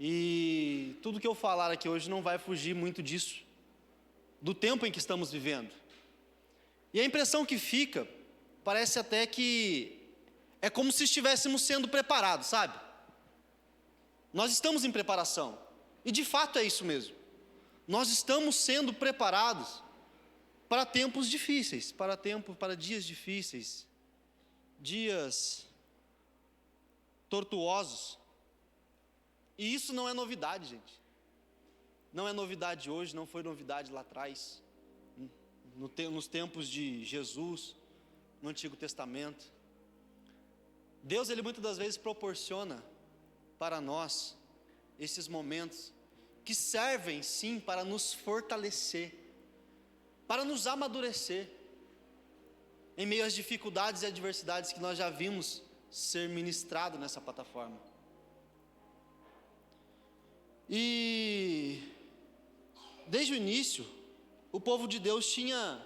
E tudo que eu falar aqui hoje não vai fugir muito disso, do tempo em que estamos vivendo. E a impressão que fica, parece até que é como se estivéssemos sendo preparados, sabe? Nós estamos em preparação, e de fato é isso mesmo. Nós estamos sendo preparados para tempos difíceis, para dias difíceis, dias tortuosos. E isso não é novidade, gente. Não é novidade hoje, não foi novidade lá atrás, nos tempos de Jesus, no Antigo Testamento. Deus, Ele muitas das vezes proporciona para nós esses momentos que servem sim para nos fortalecer, para nos amadurecer, em meio às dificuldades e adversidades que nós já vimos ser ministrado nessa plataforma. E desde o início, o povo de Deus tinha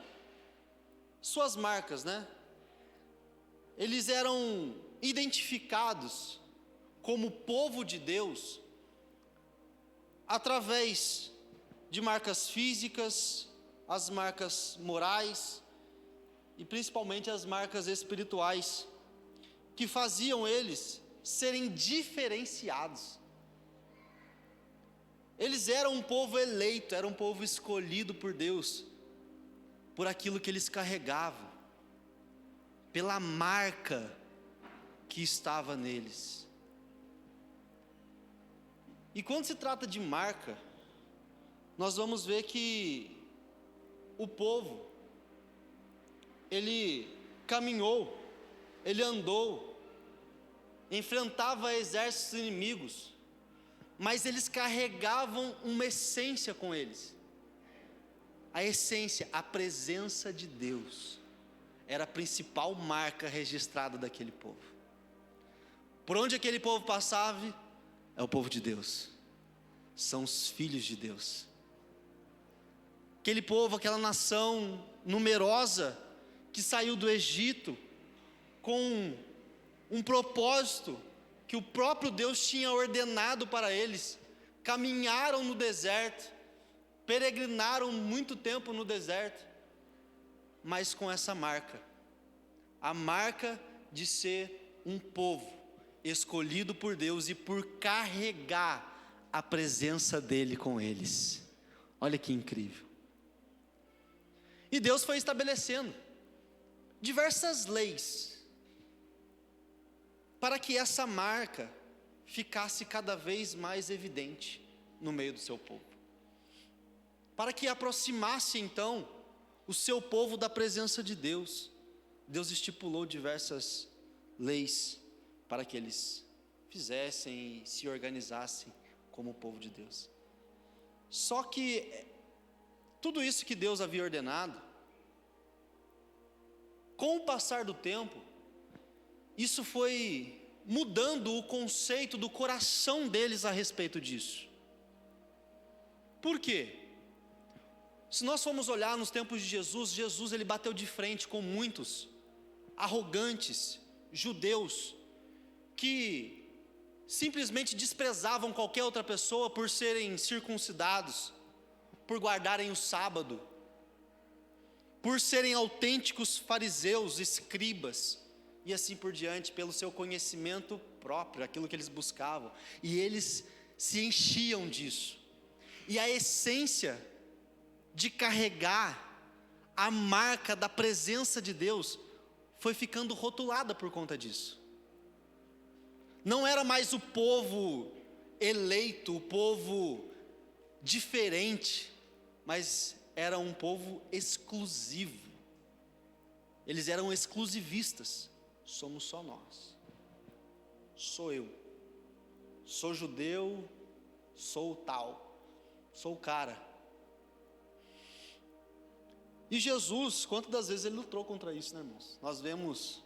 suas marcas, né? Eles eram identificados como povo de Deus através de marcas físicas, as marcas morais e principalmente as marcas espirituais, que faziam eles serem diferenciados. Eles eram um povo eleito, eram um povo escolhido por Deus, por aquilo que eles carregavam, pela marca que estava neles. E quando se trata de marca, nós vamos ver que o povo, ele caminhou, ele andou, enfrentava exércitos inimigos, mas eles carregavam uma essência com eles. A essência, a presença de Deus, era a principal marca registrada daquele povo. Por onde aquele povo passava, é o povo de Deus, são os filhos de Deus. Aquele povo, aquela nação numerosa, que saiu do Egito, com um propósito, que o próprio Deus tinha ordenado para eles, caminharam no deserto, peregrinaram muito tempo no deserto, mas com essa marca, a marca de ser um povo escolhido por Deus e por carregar a presença dele com eles. Olha que incrível. E Deus foi estabelecendo diversas leis para que essa marca ficasse cada vez mais evidente no meio do seu povo, para que aproximasse então o seu povo da presença de Deus. Deus estipulou diversas leis para que eles fizessem e se organizassem como o povo de Deus. Só que tudo isso que Deus havia ordenado, com o passar do tempo, isso foi mudando o conceito do coração deles a respeito disso. Por quê? Se nós formos olhar nos tempos de Jesus, Jesus ele bateu de frente com muitos arrogantes judeus que simplesmente desprezavam qualquer outra pessoa por serem circuncidados, por guardarem o sábado, por serem autênticos fariseus, escribas e assim por diante, pelo seu conhecimento próprio, aquilo que eles buscavam, e eles se enchiam disso. E a essência de carregar a marca da presença de Deus foi ficando rotulada por conta disso. Não era mais o povo eleito, o povo diferente, mas era um povo exclusivo. Eles eram exclusivistas. Somos só nós. Sou eu. Sou judeu, sou o tal, sou o cara. E Jesus, quantas das vezes ele lutou contra isso, né, irmãos? Nós vemos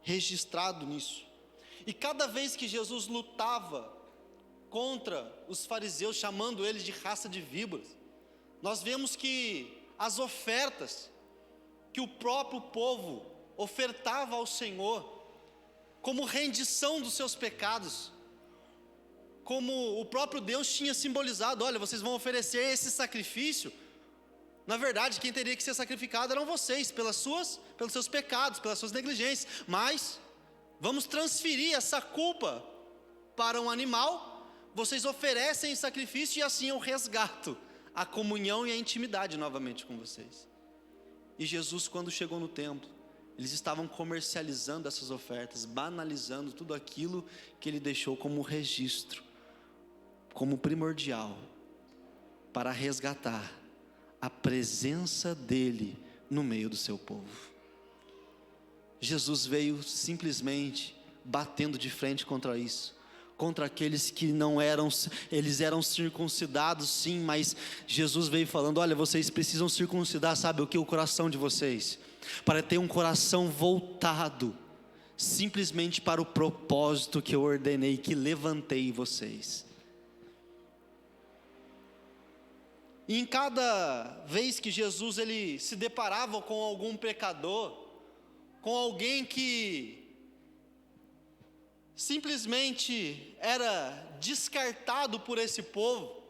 registrado nisso. E cada vez que Jesus lutava contra os fariseus, chamando eles de raça de víboras, nós vemos que as ofertas que o próprio povo ofertava ao Senhor, como rendição dos seus pecados, como o próprio Deus tinha simbolizado: olha, vocês vão oferecer esse sacrifício. Na verdade, quem teria que ser sacrificado eram vocês, pelos seus pecados, pelas suas negligências. Mas vamos transferir essa culpa para um animal. Vocês oferecem sacrifício e assim eu resgato a comunhão e a intimidade novamente com vocês. E Jesus, quando chegou no templo, eles estavam comercializando essas ofertas, banalizando tudo aquilo que ele deixou como registro, como primordial, para resgatar a presença dele no meio do seu povo. Jesus veio simplesmente batendo de frente contra isso, contra aqueles que não eram, eles eram circuncidados sim, mas Jesus veio falando: olha, vocês precisam circuncidar, sabe o que? O coração de vocês, para ter um coração voltado simplesmente para o propósito que eu ordenei, que levantei vocês. E em cada vez que Jesus ele se deparava com algum pecador, com alguém que simplesmente era descartado por esse povo,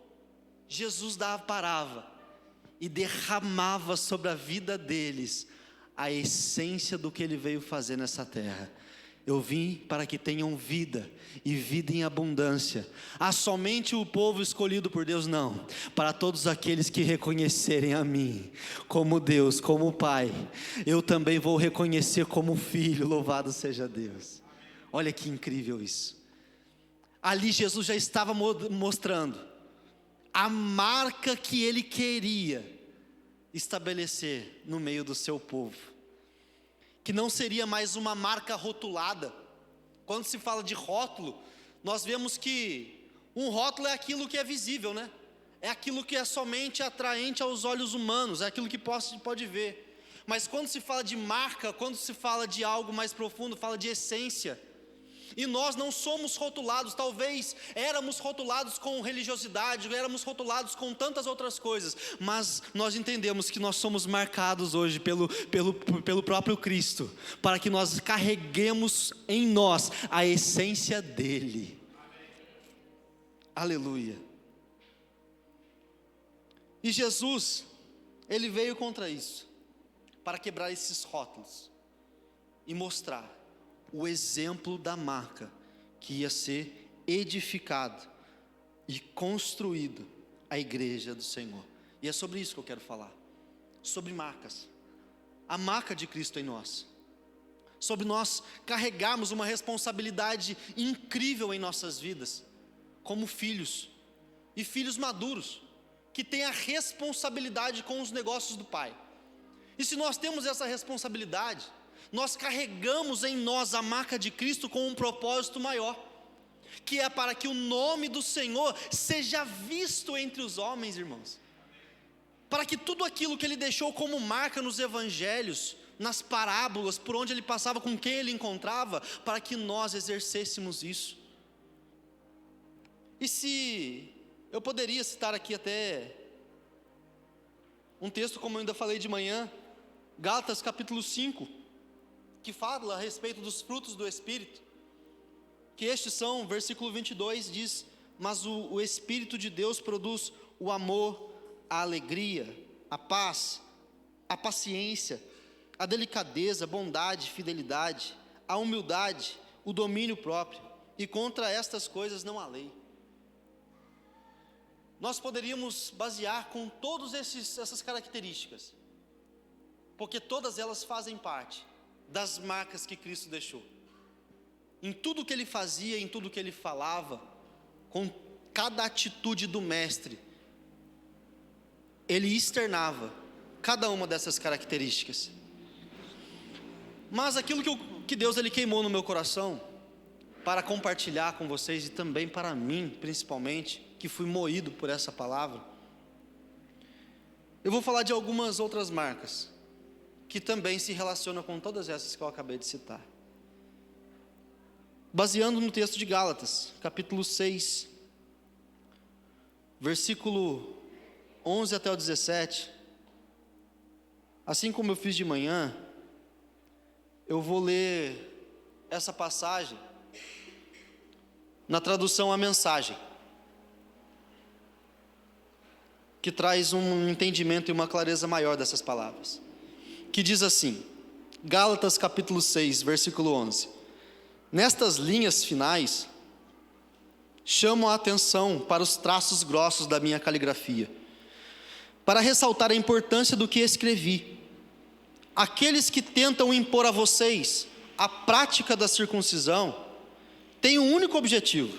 Jesus parava e derramava sobre a vida deles a essência do que ele veio fazer nessa terra. Eu vim para que tenham vida, e vida em abundância. Somente o povo escolhido por Deus? Não, para todos aqueles que reconhecerem a mim como Deus, como Pai, eu também vou reconhecer como Filho. Louvado seja Deus. Olha que incrível isso. Ali Jesus já estava mostrando a marca que ele queria estabelecer no meio do seu povo, que não seria mais uma marca rotulada. Quando se fala de rótulo, nós vemos que um rótulo é aquilo que é visível, né? É aquilo que é somente atraente aos olhos humanos, é aquilo que pode ver. Mas quando se fala de marca, quando se fala de algo mais profundo, fala de essência. E nós não somos rotulados, talvez éramos rotulados com religiosidade, éramos rotulados com tantas outras coisas, mas nós entendemos que nós somos marcados hoje pelo próprio Cristo, para que nós carreguemos em nós a essência dele. Aleluia. E Jesus, ele veio contra isso, para quebrar esses rótulos e mostrar o exemplo da marca que ia ser edificado e construído a igreja do Senhor. E é sobre isso que eu quero falar, sobre marcas, a marca de Cristo em nós, sobre nós carregarmos uma responsabilidade incrível em nossas vidas, como filhos, e filhos maduros, que têm a responsabilidade com os negócios do Pai. E se nós temos essa responsabilidade, nós carregamos em nós a marca de Cristo com um propósito maior, que é para que o nome do Senhor seja visto entre os homens, irmãos, para que tudo aquilo que ele deixou como marca nos evangelhos, nas parábolas, por onde ele passava, com quem ele encontrava, para que nós exercêssemos isso. E se eu poderia citar aqui até um texto, como eu ainda falei de manhã, Gálatas capítulo 5, que fala a respeito dos frutos do Espírito, que estes são, versículo 22 diz: mas o Espírito de Deus produz o amor, a alegria, a paz, a paciência, a delicadeza, a bondade, fidelidade, a humildade, o domínio próprio, e contra estas coisas não há lei. Nós poderíamos basear com todas essas características, porque todas elas fazem parte das marcas que Cristo deixou, em tudo que ele fazia, em tudo que ele falava, com cada atitude do mestre, ele externava cada uma dessas características. Mas aquilo que Deus ele queimou no meu coração, para compartilhar com vocês, e também para mim principalmente, que fui moído por essa palavra, eu vou falar de algumas outras marcas, que também se relaciona com todas essas que eu acabei de citar. Baseando no texto de Gálatas, capítulo 6, versículo 11 até o 17. Assim como eu fiz de manhã, eu vou ler essa passagem na tradução A Mensagem, que traz um entendimento e uma clareza maior dessas palavras, que diz assim, Gálatas capítulo 6, versículo 11: nestas linhas finais, chamo a atenção para os traços grossos da minha caligrafia, para ressaltar a importância do que escrevi. Aqueles que tentam impor a vocês a prática da circuncisão têm um único objetivo: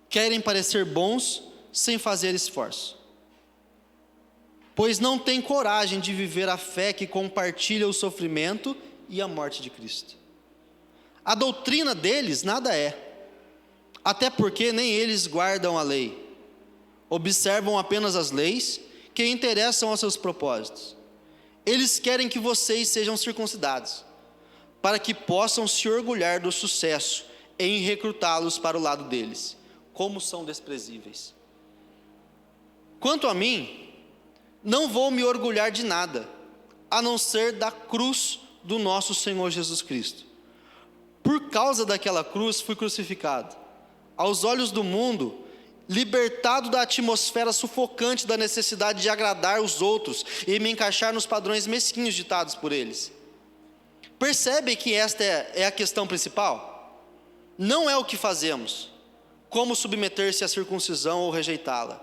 querem parecer bons sem fazer esforço, pois não têm coragem de viver a fé que compartilha o sofrimento e a morte de Cristo. A doutrina deles nada é, até porque nem eles guardam a lei, observam apenas as leis que interessam aos seus propósitos. Eles querem que vocês sejam circuncidados, para que possam se orgulhar do sucesso em recrutá-los para o lado deles. Como são desprezíveis! Quanto a mim, não vou me orgulhar de nada, a não ser da cruz do nosso Senhor Jesus Cristo. Por causa daquela cruz fui crucificado. Aos olhos do mundo, libertado da atmosfera sufocante da necessidade de agradar os outros e me encaixar nos padrões mesquinhos ditados por eles. Percebe que esta é a questão principal? Não é o que fazemos, como submeter-se à circuncisão ou rejeitá-la.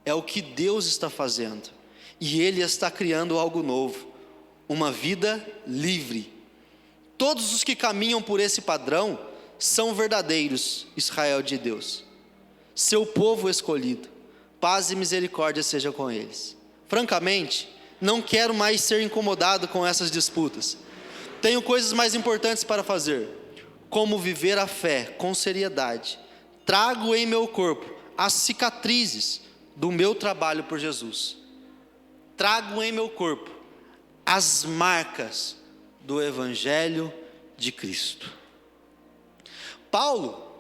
É o que Deus está fazendo. E Ele está criando algo novo, uma vida livre. Todos os que caminham por esse padrão são verdadeiros Israel de Deus, seu povo escolhido. Paz e misericórdia sejam com eles. Francamente, não quero mais ser incomodado com essas disputas. Tenho coisas mais importantes para fazer, como viver a fé com seriedade. Trago em meu corpo as cicatrizes do meu trabalho por Jesus. Trago em meu corpo as marcas do Evangelho de Cristo. Paulo,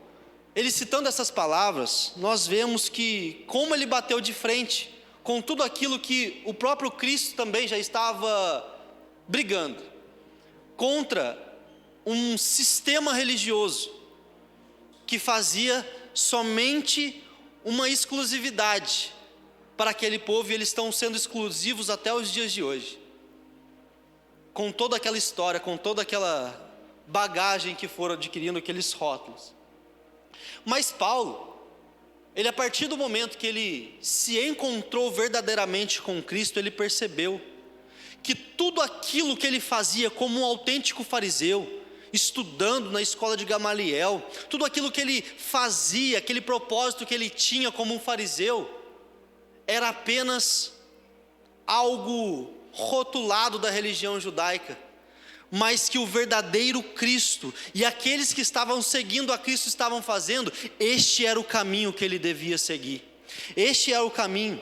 ele citando essas palavras, nós vemos que como ele bateu de frente com tudo aquilo que o próprio Cristo também já estava brigando, contra um sistema religioso que fazia somente uma exclusividade para aquele povo, e eles estão sendo exclusivos até os dias de hoje, com toda aquela história, com toda aquela bagagem que foram adquirindo, aqueles rótulos. Mas Paulo, ele a partir do momento que ele se encontrou verdadeiramente com Cristo, ele percebeu que tudo aquilo que ele fazia como um autêntico fariseu, estudando na escola de Gamaliel, tudo aquilo que ele fazia, aquele propósito que ele tinha como um fariseu, era apenas algo rotulado da religião judaica, mas que o verdadeiro Cristo e aqueles que estavam seguindo a Cristo estavam fazendo, este era o caminho que ele devia seguir, este era o caminho.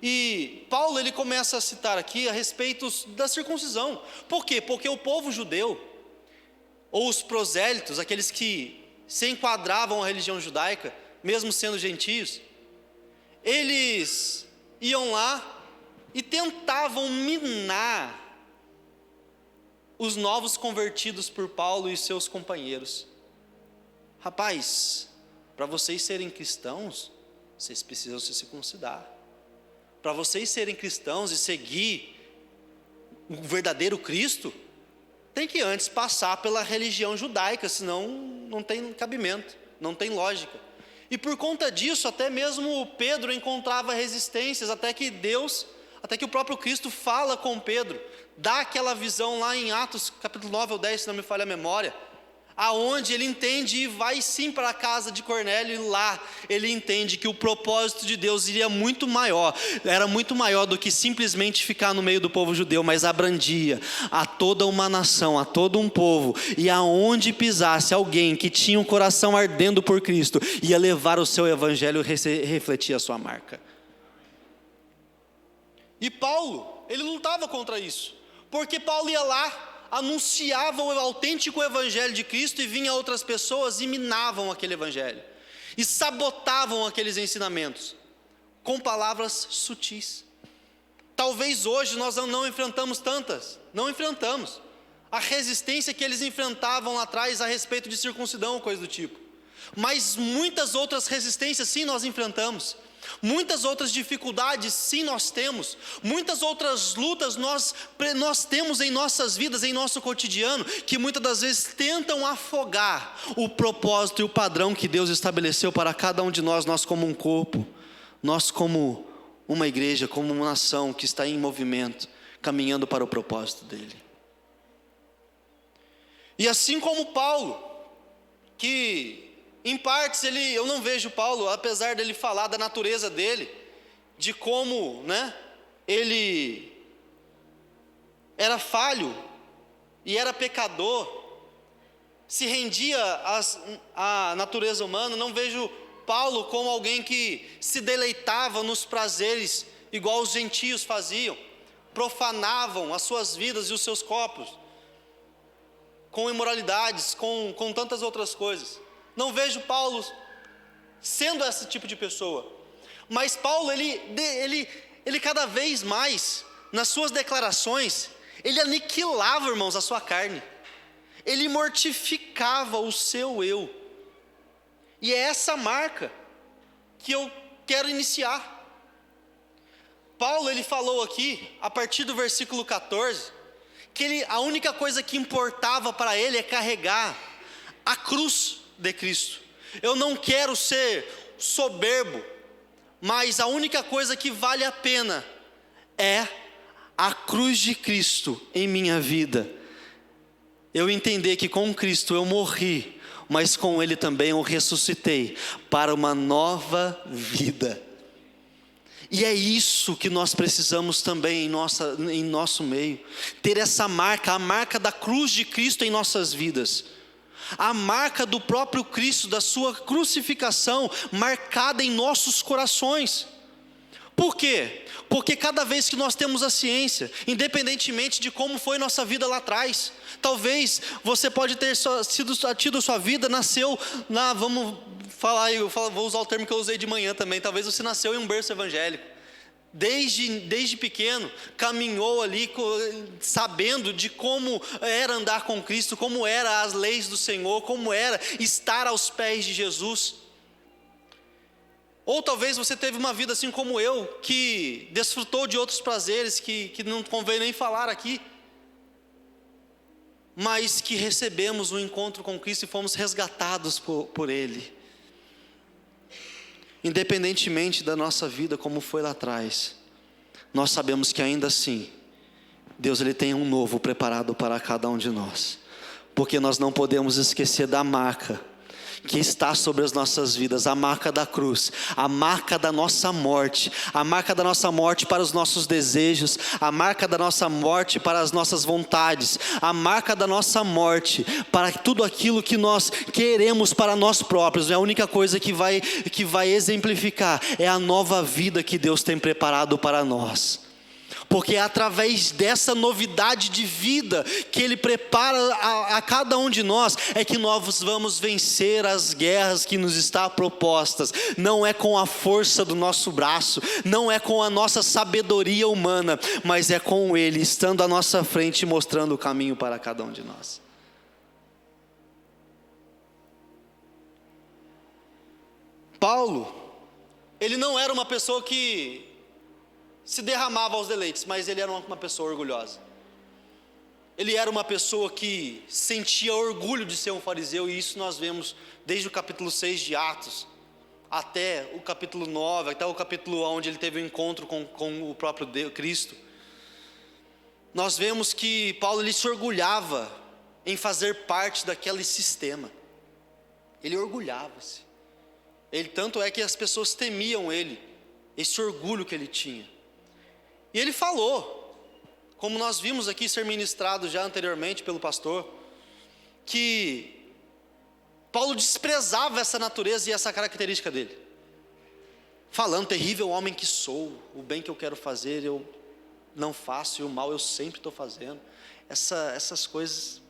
E Paulo, ele começa a citar aqui a respeito da circuncisão. Por quê? Porque o povo judeu, ou os prosélitos, aqueles que se enquadravam à religião judaica, mesmo sendo gentios, eles iam lá e tentavam minar os novos convertidos por Paulo e seus companheiros. Rapaz, para vocês serem cristãos, vocês precisam se circuncidar. Para vocês serem cristãos e seguir o verdadeiro Cristo, tem que antes passar pela religião judaica, senão não tem cabimento, não tem lógica. E por conta disso, até mesmo Pedro encontrava resistências, até que o próprio Cristo fala com Pedro, dá aquela visão lá em Atos capítulo 9 ou 10, se não me falha a memória, aonde ele entende e vai sim para a casa de Cornélio, e lá ele entende que o propósito de Deus era muito maior do que simplesmente ficar no meio do povo judeu, mas abrangia a toda uma nação, a todo um povo, e aonde pisasse alguém que tinha um coração ardendo por Cristo, ia levar o seu evangelho e refletir a sua marca. E Paulo, ele lutava contra isso, porque Paulo ia lá, anunciavam o autêntico evangelho de Cristo, e vinham outras pessoas e minavam aquele evangelho, e sabotavam aqueles ensinamentos, com palavras sutis. Talvez hoje nós não enfrentamos não enfrentamos a resistência que eles enfrentavam lá atrás a respeito de circuncisão ou coisa do tipo. Mas muitas outras resistências sim nós enfrentamos. Muitas outras dificuldades sim nós temos. Muitas outras lutas nós temos em nossas vidas, em nosso cotidiano, que muitas das vezes tentam afogar o propósito e o padrão que Deus estabeleceu para cada um de nós. Nós como um corpo, nós como uma igreja, como uma nação que está em movimento, caminhando para o propósito dele. E assim como Paulo, que em partes eu não vejo Paulo, apesar dele falar da natureza dele, de como, ele era falho e era pecador, se rendia à natureza humana. Não vejo Paulo como alguém que se deleitava nos prazeres, igual os gentios faziam, profanavam as suas vidas e os seus corpos, com imoralidades, com tantas outras coisas. Não vejo Paulo sendo esse tipo de pessoa. Mas Paulo, ele cada vez mais, nas suas declarações, ele aniquilava, irmãos, a sua carne. Ele mortificava o seu eu. E é essa marca que eu quero iniciar. Paulo, ele falou aqui, a partir do versículo 14, que a única coisa que importava para ele é carregar a cruz de Cristo. Eu não quero ser soberbo, mas a única coisa que vale a pena é a cruz de Cristo em minha vida. Eu entender que com Cristo eu morri, mas com Ele também eu ressuscitei para uma nova vida. E é isso que nós precisamos também em nosso meio, ter essa marca, a marca da cruz de Cristo em nossas vidas, a marca do próprio Cristo, da sua crucificação, marcada em nossos corações. Por quê? Porque cada vez que nós temos a ciência, independentemente de como foi nossa vida lá atrás, talvez você pode ter tido sua vida, nasceu vou usar o termo que eu usei de manhã também, talvez você nasceu em um berço evangélico. Desde pequeno, caminhou ali sabendo de como era andar com Cristo, como eram as leis do Senhor, como era estar aos pés de Jesus. Ou talvez você teve uma vida assim como eu, que desfrutou de outros prazeres que não convém nem falar aqui, mas que recebemos um encontro com Cristo e fomos resgatados por Ele. Independentemente da nossa vida como foi lá atrás, nós sabemos que ainda assim Deus ele tem um novo preparado para cada um de nós, porque nós não podemos esquecer da marca que está sobre as nossas vidas, a marca da cruz, a marca da nossa morte, a marca da nossa morte para os nossos desejos, a marca da nossa morte para as nossas vontades, a marca da nossa morte para tudo aquilo que nós queremos para nós próprios. É a única coisa que vai exemplificar é a nova vida que Deus tem preparado para nós. Porque é através dessa novidade de vida que Ele prepara a cada um de nós, é que nós vamos vencer as guerras que nos estão propostas. Não é com a força do nosso braço, não é com a nossa sabedoria humana, mas é com Ele, estando à nossa frente e mostrando o caminho para cada um de nós. Paulo, ele não era uma pessoa que se derramava aos deleites, mas ele era uma pessoa orgulhosa. Ele era uma pessoa que sentia orgulho de ser um fariseu, e isso nós vemos desde o capítulo 6 de Atos, até o capítulo 9, até o capítulo onde ele teve um encontro com o próprio Cristo. Nós vemos que Paulo ele se orgulhava em fazer parte daquele sistema. Ele orgulhava-se. Tanto é que as pessoas temiam ele, esse orgulho que ele tinha. E ele falou, como nós vimos aqui ser ministrado já anteriormente pelo pastor, que Paulo desprezava essa natureza e essa característica dele, falando: terrível homem que sou, o bem que eu quero fazer eu não faço, e o mal eu sempre estou fazendo. Essas coisas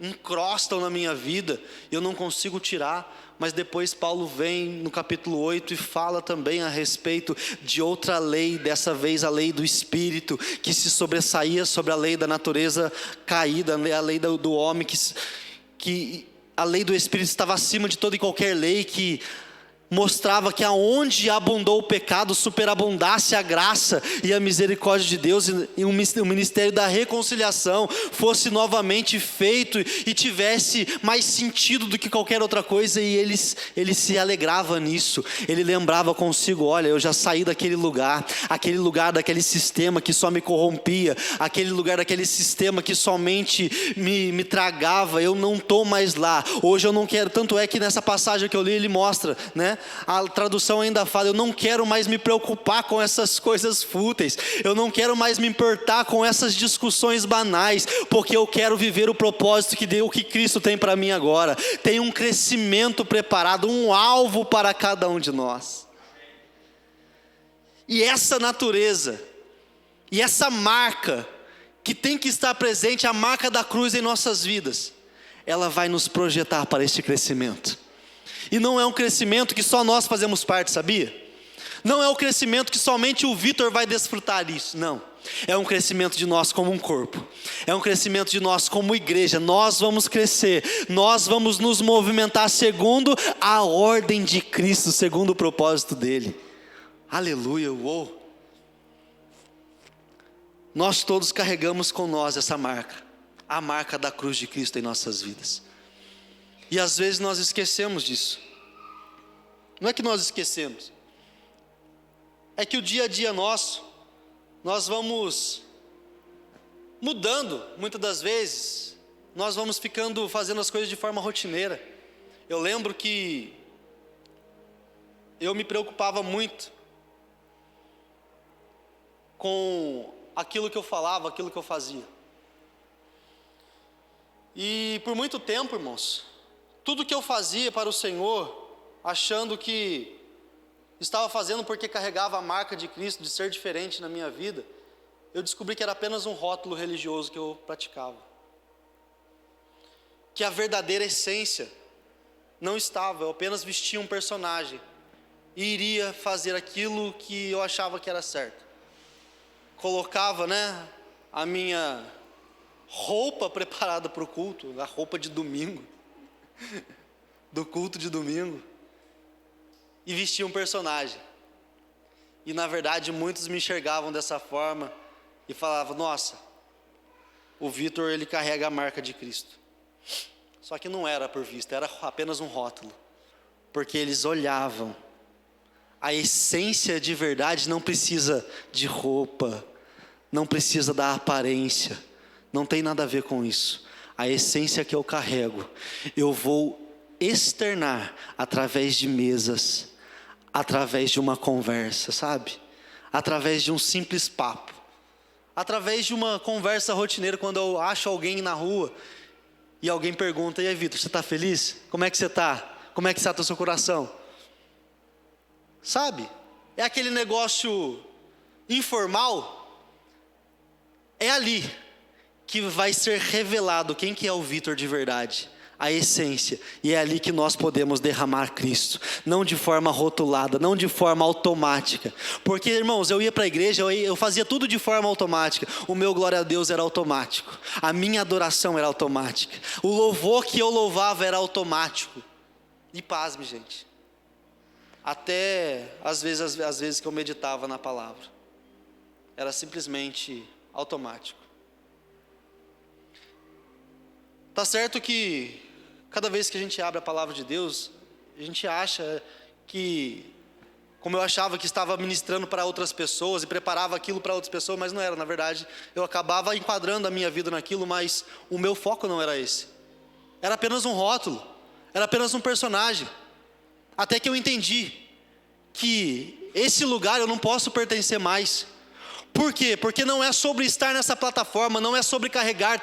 encrostam na minha vida, eu não consigo tirar. Mas depois Paulo vem no capítulo 8 e fala também a respeito de outra lei, dessa vez a lei do Espírito, que se sobressaía sobre a lei da natureza caída, a lei do homem, que a lei do Espírito estava acima de toda e qualquer lei, que mostrava que aonde abundou o pecado, superabundasse a graça e a misericórdia de Deus, e o ministério da reconciliação fosse novamente feito e tivesse mais sentido do que qualquer outra coisa. E ele se alegrava nisso. Ele lembrava consigo: olha, eu já saí daquele lugar daquele sistema que só me corrompia, aquele lugar daquele sistema que somente me tragava. Eu não estou mais lá. Hoje eu não quero. Tanto é que nessa passagem que eu li, ele mostra, né? A tradução ainda fala: eu não quero mais me preocupar com essas coisas fúteis, eu não quero mais me importar com essas discussões banais, porque eu quero viver o propósito que Cristo tem para mim agora. Tem um crescimento preparado, um alvo para cada um de nós. E essa natureza, e essa marca que tem que estar presente, a marca da cruz em nossas vidas, ela vai nos projetar para este crescimento. E não é um crescimento que só nós fazemos parte, sabia? Não é um crescimento que somente o Vitor vai desfrutar disso, não. É um crescimento de nós como um corpo. É um crescimento de nós como igreja. Nós vamos crescer, nós vamos nos movimentar segundo a ordem de Cristo, segundo o propósito dele. Aleluia, uou. Nós todos carregamos com nós essa marca, a marca da cruz de Cristo em nossas vidas. E às vezes nós esquecemos disso. Não é que nós esquecemos, é que o dia a dia nosso, nós vamos mudando. Muitas das vezes nós vamos fazendo as coisas de forma rotineira. Eu lembro que eu me preocupava muito com aquilo que eu falava, aquilo que eu fazia. E por muito tempo, irmãos, tudo que eu fazia para o Senhor, achando que estava fazendo porque carregava a marca de Cristo, de ser diferente na minha vida, eu descobri que era apenas um rótulo religioso que eu praticava. Que a verdadeira essência não estava, eu apenas vestia um personagem e iria fazer aquilo que eu achava que era certo. Colocava, a minha roupa preparada para o culto, a roupa de domingo, do culto de domingo, e vestia um personagem. E na verdade muitos me enxergavam dessa forma e falavam: nossa, o Vitor, ele carrega a marca de Cristo. Só que não era por vista, era apenas um rótulo, porque eles olhavam. A essência de verdade não precisa de roupa, não precisa da aparência, não tem nada a ver com isso. A essência que eu carrego, eu vou externar através de mesas, através de uma conversa, sabe? Através de um simples papo, através de uma conversa rotineira. Quando eu acho alguém na rua e alguém pergunta: e aí, Vitor, você está feliz? Como é que você está? Como é que está o seu coração? Sabe? É aquele negócio informal. É ali que vai ser revelado quem que é o Vitor de verdade, a essência. E é ali que nós podemos derramar Cristo, não de forma rotulada, não de forma automática. Porque, irmãos, eu ia para a igreja, eu fazia tudo de forma automática. O meu glória a Deus era automático, a minha adoração era automática, o louvor que eu louvava era automático. E pasme, gente, até às vezes que eu meditava na palavra, era simplesmente automático. Tá certo que cada vez que a gente abre a palavra de Deus, a gente acha que, como eu achava que estava ministrando para outras pessoas e preparava aquilo para outras pessoas, mas não era. Na verdade, eu acabava enquadrando a minha vida naquilo, mas o meu foco não era esse. Era apenas um rótulo, era apenas um personagem. Até que eu entendi que esse lugar eu não posso pertencer mais. Por quê? Porque não é sobre estar nessa plataforma, não é sobre carregar,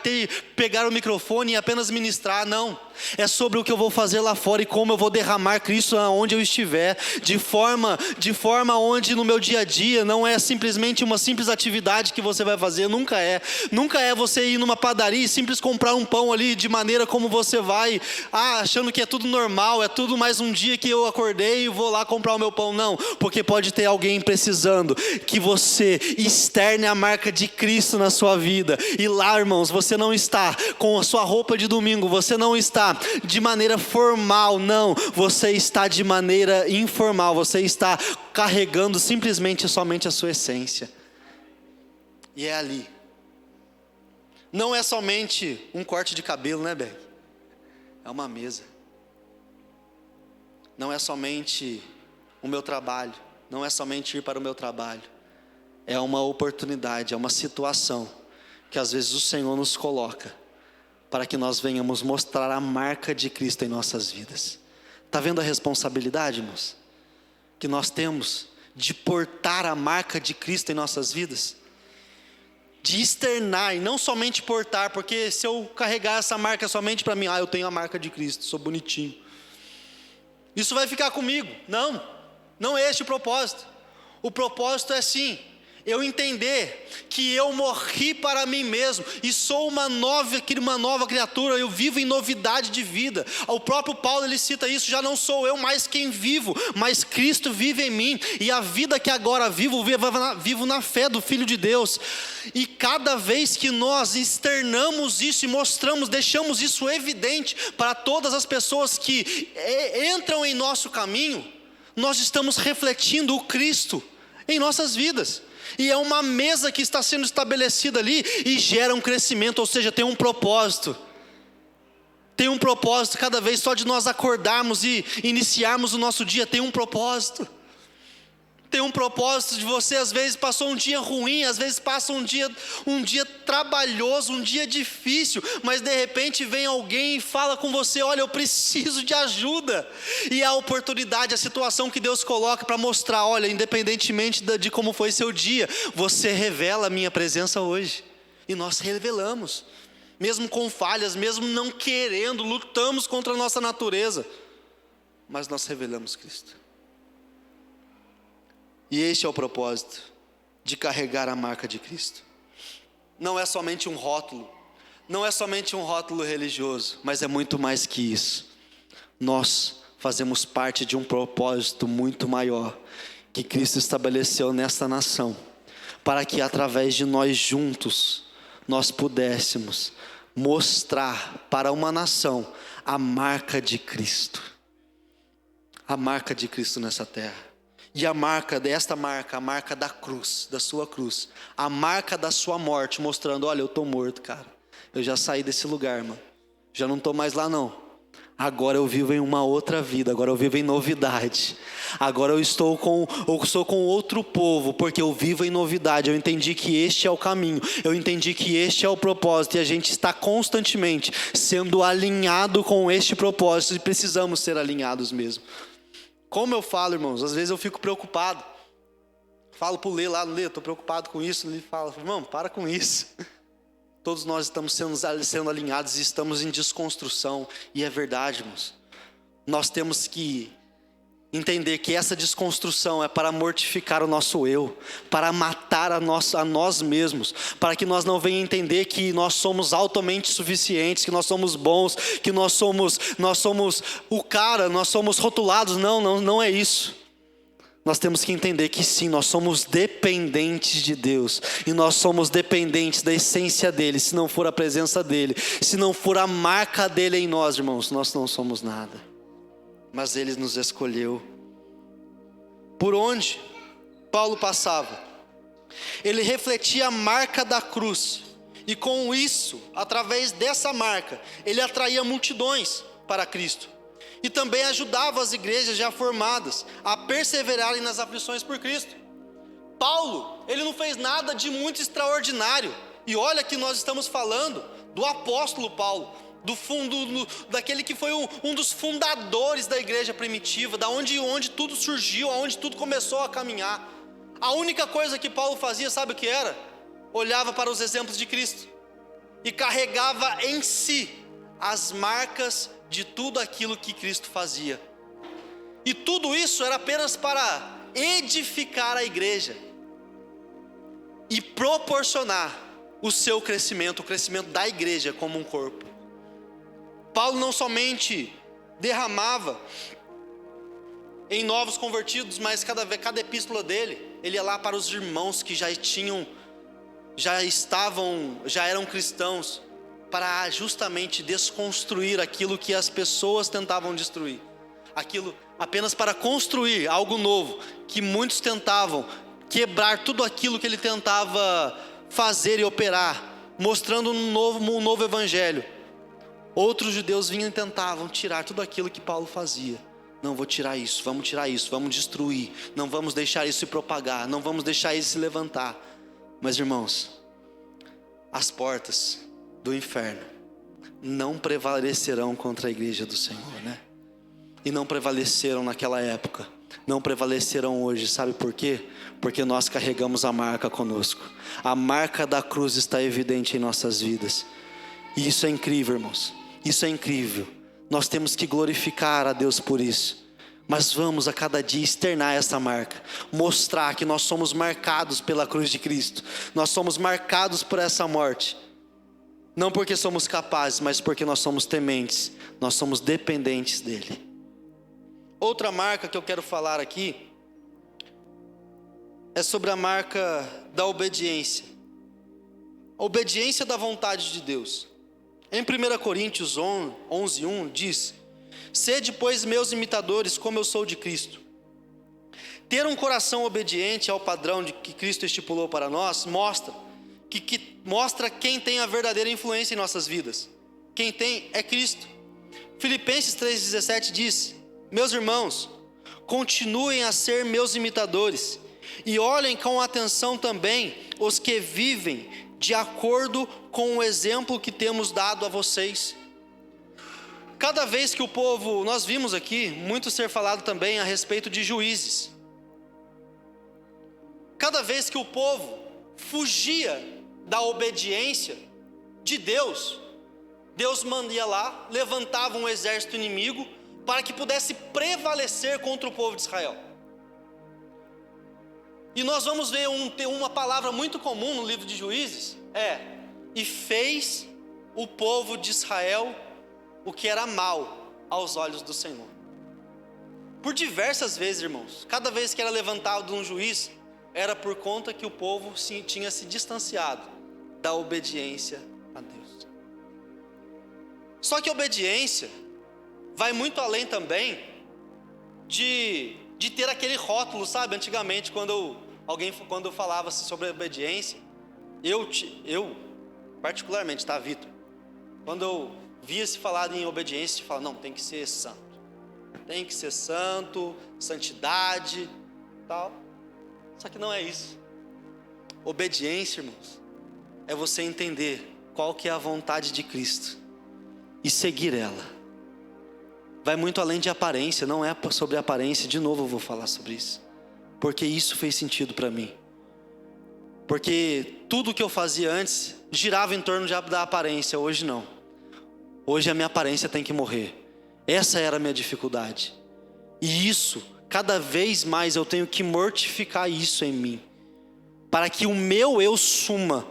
pegar o microfone e apenas ministrar, não. É sobre o que eu vou fazer lá fora e como eu vou derramar Cristo aonde eu estiver, de forma onde no meu dia a dia não é simplesmente uma simples atividade que você vai fazer, nunca é você ir numa padaria e simples comprar um pão ali de maneira como você vai, achando que é tudo normal, é tudo mais um dia que eu acordei e vou lá comprar o meu pão. Não, porque pode ter alguém precisando que você externe a marca de Cristo na sua vida. E lá, irmãos, você não está com a sua roupa de domingo, você não está está de maneira formal, não, você está de maneira informal, você está carregando simplesmente somente a sua essência. E é ali. Não é somente um corte de cabelo, né, Beck? É uma mesa. Não é somente o meu trabalho, não é somente ir para o meu trabalho. É uma oportunidade, é uma situação que às vezes o Senhor nos coloca para que nós venhamos mostrar a marca de Cristo em nossas vidas. Está vendo a responsabilidade, irmãos? Que nós temos de portar a marca de Cristo em nossas vidas? De externar e não somente portar, porque se eu carregar essa marca somente para mim, eu tenho a marca de Cristo, sou bonitinho. Isso vai ficar comigo. Não é este o propósito. O propósito é sim, eu entender que eu morri para mim mesmo e sou uma nova criatura, eu vivo em novidade de vida. O próprio Paulo ele cita isso: já não sou eu mais quem vivo, mas Cristo vive em mim, e a vida que agora vivo na fé do Filho de Deus. E cada vez que nós externamos isso e mostramos, deixamos isso evidente para todas as pessoas que entram em nosso caminho, nós estamos refletindo o Cristo em nossas vidas. E é uma mesa que está sendo estabelecida ali e gera um crescimento, ou seja, tem um propósito. Tem um propósito cada vez só de nós acordarmos e iniciarmos o nosso dia, tem um propósito. Tem um propósito de você, às vezes passou um dia ruim, às vezes passa um dia trabalhoso, um dia difícil, mas de repente vem alguém e fala com você: olha, eu preciso de ajuda. E a oportunidade, a situação que Deus coloca para mostrar: olha, independentemente de como foi seu dia, você revela a minha presença hoje. E nós revelamos, mesmo com falhas, mesmo não querendo, lutamos contra a nossa natureza, mas nós revelamos Cristo. E este é o propósito de carregar a marca de Cristo. Não é somente um rótulo, não é somente um rótulo religioso, mas é muito mais que isso. Nós fazemos parte de um propósito muito maior que Cristo estabeleceu nesta nação, para que através de nós juntos, nós pudéssemos mostrar para uma nação a marca de Cristo. A marca de Cristo nessa terra. E a marca a marca da cruz, da sua cruz, a marca da sua morte, mostrando: olha, eu estou morto, cara, eu já saí desse lugar, mano, já não estou mais lá não, agora eu vivo em uma outra vida, agora eu vivo em novidade, agora eu sou com outro povo, porque eu vivo em novidade, eu entendi que este é o caminho, eu entendi que este é o propósito, e a gente está constantemente sendo alinhado com este propósito, e precisamos ser alinhados mesmo. Como eu falo, irmãos, às vezes eu fico preocupado. Falo para o Lê lá, Lê, estou preocupado com isso. Ele fala: irmão, para com isso. Todos nós estamos sendo alinhados e estamos em desconstrução. E é verdade, irmãos. Nós temos que entender que essa desconstrução é para mortificar o nosso eu, para matar a nós mesmos, para que nós não venhamos entender que nós somos altamente suficientes, que nós somos bons, que nós somos o cara, nós somos rotulados. Não é isso. Nós temos que entender que sim, nós somos dependentes de Deus, e nós somos dependentes da essência dEle. Se não for a presença dEle, se não for a marca dEle em nós, irmãos, nós não somos nada. Mas Ele nos escolheu. Por onde Paulo passava, ele refletia a marca da cruz, e com isso, através dessa marca, ele atraía multidões para Cristo, e também ajudava as igrejas já formadas a perseverarem nas aflições por Cristo. Paulo, ele não fez nada de muito extraordinário, e olha que nós estamos falando do apóstolo Paulo, daquele que foi um dos fundadores da igreja primitiva, da onde tudo surgiu, onde tudo começou a caminhar. A única coisa que Paulo fazia, sabe o que era? Olhava para os exemplos de Cristo e carregava em si as marcas de tudo aquilo que Cristo fazia. E tudo isso era apenas para edificar a igreja e proporcionar o seu crescimento, o crescimento da igreja como um corpo. Paulo não somente derramava em novos convertidos, mas cada epístola dele, ele ia lá para os irmãos que já eram cristãos, para justamente desconstruir aquilo que as pessoas tentavam destruir. Aquilo apenas para construir algo novo, que muitos tentavam quebrar tudo aquilo que ele tentava fazer e operar, mostrando um novo evangelho. Outros judeus vinham e tentavam tirar tudo aquilo que Paulo fazia. Não, vou tirar isso, vamos destruir, não vamos deixar isso se propagar, não vamos deixar isso se levantar. Mas irmãos, as portas do inferno não prevalecerão contra a igreja do Senhor, né? E não prevaleceram naquela época, não prevaleceram hoje, sabe por quê? Porque nós carregamos a marca conosco. A marca da cruz está evidente em nossas vidas. E isso é incrível, irmãos, isso é incrível. Nós temos que glorificar a Deus por isso. Mas vamos a cada dia externar essa marca, mostrar que nós somos marcados pela cruz de Cristo. Nós somos marcados por essa morte. Não porque somos capazes, mas porque nós somos tementes. Nós somos dependentes dele. Outra marca que eu quero falar aqui é sobre a marca da obediência. A obediência da vontade de Deus. Em 1 Coríntios 11:1 diz: sede, pois, meus imitadores, como eu sou de Cristo. Ter um coração obediente ao padrão que Cristo estipulou para nós, mostra quem tem a verdadeira influência em nossas vidas. Quem tem é Cristo. Filipenses 3,17 diz: meus irmãos, continuem a ser meus imitadores, e olhem com atenção também os que vivem de acordo com o exemplo que temos dado a vocês. Cada vez que o povo, nós vimos aqui muito ser falado também a respeito de juízes. Cada vez que o povo fugia da obediência de Deus, Deus ia lá, levantava um exército inimigo para que pudesse prevalecer contra o povo de Israel. E nós vamos ver uma palavra muito comum no livro de Juízes, e fez o povo de Israel o que era mal aos olhos do Senhor. Por diversas vezes, irmãos, cada vez que era levantado um juiz, era por conta que o povo tinha se distanciado da obediência a Deus. Só que a obediência vai muito além também de ter aquele rótulo, sabe? Antigamente, quando falava sobre a obediência, eu particularmente, tá, Vitor? Quando eu via-se falado em obediência, fala, não, tem que ser santo. Tem que ser santo, santidade, tal. Só que não é isso. Obediência, irmãos, é você entender qual que é a vontade de Cristo e seguir ela. Vai muito além de aparência, não é sobre aparência. De novo eu vou falar sobre isso, porque isso fez sentido para mim. Porque tudo que eu fazia antes girava em torno da aparência, hoje não. Hoje a minha aparência tem que morrer. Essa era a minha dificuldade. E isso, cada vez mais eu tenho que mortificar isso em mim, para que o meu eu suma.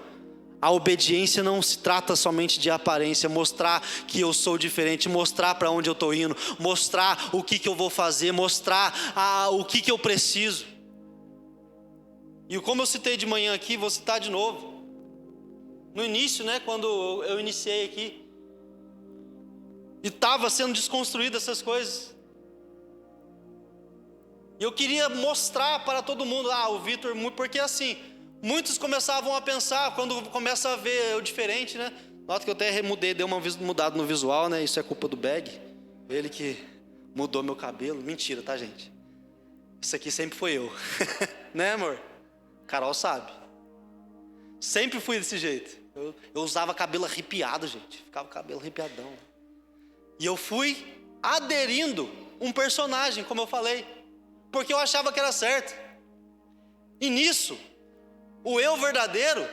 A obediência não se trata somente de aparência, mostrar que eu sou diferente, mostrar para onde eu estou indo, mostrar o que eu vou fazer, mostrar o que eu preciso. E como eu citei de manhã aqui, vou citar de novo. No início, quando eu iniciei aqui, e estava sendo desconstruídas essas coisas. E eu queria mostrar para todo mundo, o Vitor, porque assim, muitos começavam a pensar, quando começa a ver o diferente, Nota que eu até dei uma mudada no visual, Isso é culpa do Bag, ele que mudou meu cabelo. Mentira, tá, gente? Isso aqui sempre foi eu. Né, amor? Carol sabe. Sempre fui desse jeito. Eu usava cabelo arrepiado, gente. Ficava com o cabelo arrepiadão. E eu fui aderindo um personagem, como eu falei, porque eu achava que era certo. E nisso, o eu verdadeiro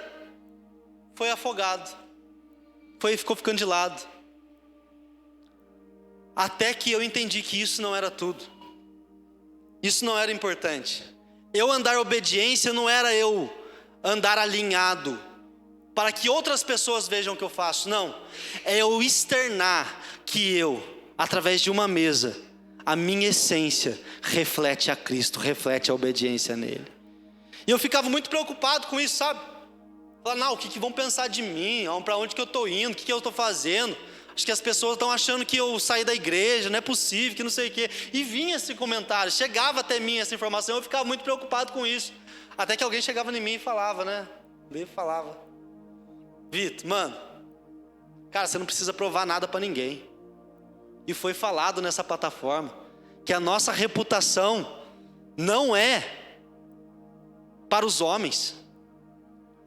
foi afogado, ficou ficando de lado. Até que eu entendi que isso não era tudo. Isso não era importante. Eu andar obediência não era eu andar alinhado para que outras pessoas vejam o que eu faço. Não, é eu externar que eu, através de uma mesa, a minha essência reflete a Cristo, reflete a obediência nele. E eu ficava muito preocupado com isso, sabe? Fala, não, o que vão pensar de mim? Para onde que eu estou indo? O que eu estou fazendo? Acho que as pessoas estão achando que eu saí da igreja, não é possível, que não sei o quê. E vinha esse comentário, chegava até mim essa informação, eu ficava muito preocupado com isso. Até que alguém chegava em mim e falava, né? Veio e falava: Vitor, mano, cara, você não precisa provar nada para ninguém. E foi falado nessa plataforma que a nossa reputação não é para os homens.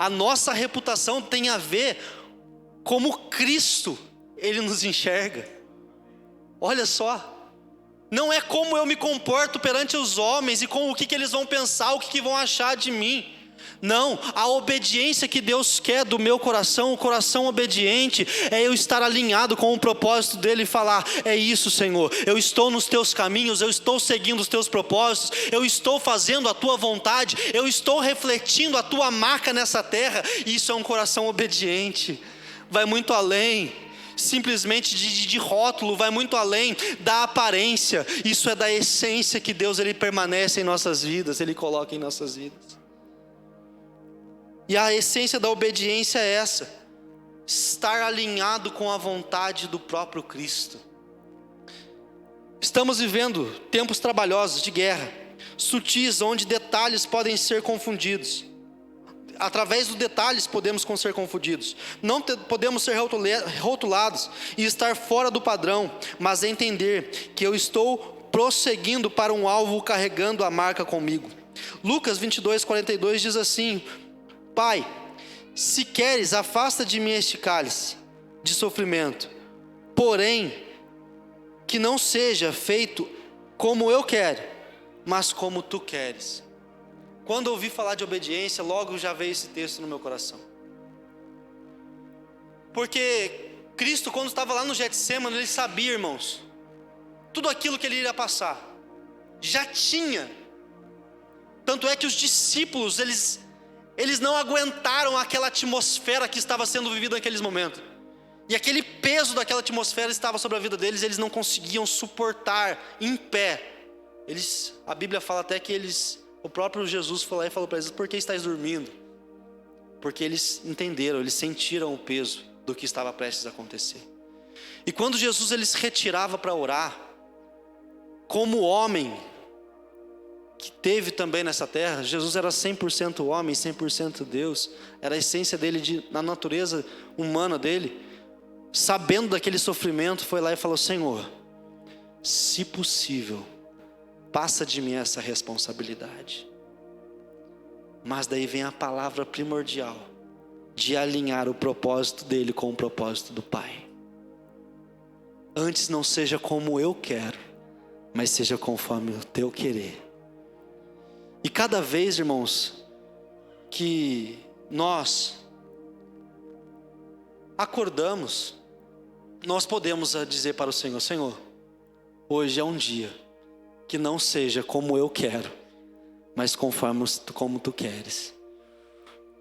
A nossa reputação tem a ver como Cristo, Ele nos enxerga. Olha só, não é como eu me comporto perante os homens e com o que eles vão pensar, o que vão achar de mim. Não, a obediência que Deus quer do meu coração, o coração obediente, é eu estar alinhado com o propósito dEle e falar: é isso, Senhor, eu estou nos Teus caminhos, eu estou seguindo os Teus propósitos, eu estou fazendo a Tua vontade, eu estou refletindo a Tua marca nessa terra. Isso é um coração obediente, vai muito além simplesmente de rótulo, vai muito além da aparência. Isso é da essência que Deus, Ele permanece em nossas vidas, Ele coloca em nossas vidas. E a essência da obediência é essa: estar alinhado com a vontade do próprio Cristo. Estamos vivendo tempos trabalhosos de guerra, sutis, onde detalhes podem ser confundidos. Através dos detalhes podemos ser confundidos. Não podemos ser rotulados e estar fora do padrão, mas entender que eu estou prosseguindo para um alvo carregando a marca comigo. Lucas 22:42 diz assim: Pai, se queres, afasta de mim este cálice de sofrimento, porém, que não seja feito como eu quero, mas como tu queres. Quando eu ouvi falar de obediência, logo já veio esse texto no meu coração. Porque Cristo, quando estava lá no Getsêmani, Ele sabia, irmãos, tudo aquilo que Ele iria passar. Já tinha. Tanto é que os discípulos, eles não aguentaram aquela atmosfera que estava sendo vivida naqueles momentos. E aquele peso daquela atmosfera estava sobre a vida deles, eles não conseguiam suportar em pé. A Bíblia fala até que o próprio Jesus foi lá e falou para eles: por que estáis dormindo? Porque eles entenderam, eles sentiram o peso do que estava prestes a acontecer. E quando Jesus ele se retirava para orar, como homem que teve também nessa terra, Jesus era 100% homem, 100% Deus, era a essência dele, na natureza humana dele. Sabendo daquele sofrimento, foi lá e falou: Senhor, se possível, passa de mim essa responsabilidade. Mas daí vem a palavra primordial de alinhar o propósito dele com o propósito do Pai. Antes não seja como eu quero, mas seja conforme o teu querer. E cada vez, irmãos, que nós acordamos, nós podemos dizer para o Senhor: Senhor, hoje é um dia que não seja como eu quero, mas conforme como tu queres.